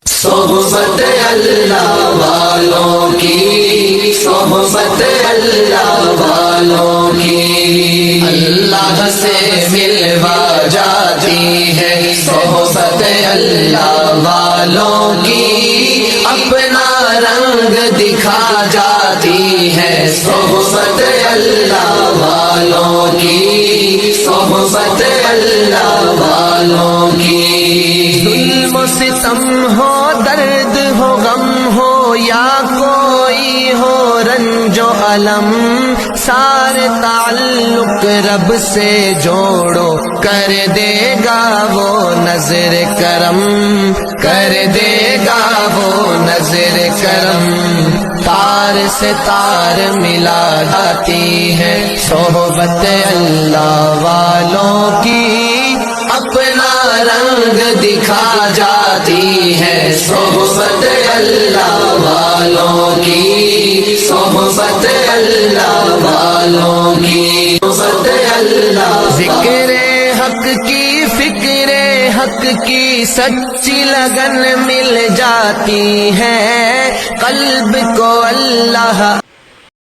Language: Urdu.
صحبت اللہ والوں کی، صحبت اللہ والوں کی، اللہ سے ملوا جاتی ہے صحبت اللہ والوں کی، اپنا رنگ دکھا جاتی ہے صحبت اللہ والوں کی، صحبت اللہ والوں کی۔ ظلم و ستم ہو، درد ہو، غم ہو، یا کوئی ہو رنج و الم، سارے تعلق رب سے جوڑو، کر دے گا وہ نظر کرم، کر دے گا وہ نظر کرم۔ تار سے تار ملا جاتی ہے صحبت اللہ والوں کی، اپنا رنگ دکھا جاتی ہے صحبت اللہ والوں کی، صحبت اللہ والوں کی، صحبت اللہ۔ ذکر حق کی، فکر حق کی سچی لگن مل جاتی ہے، قلب کو اللہ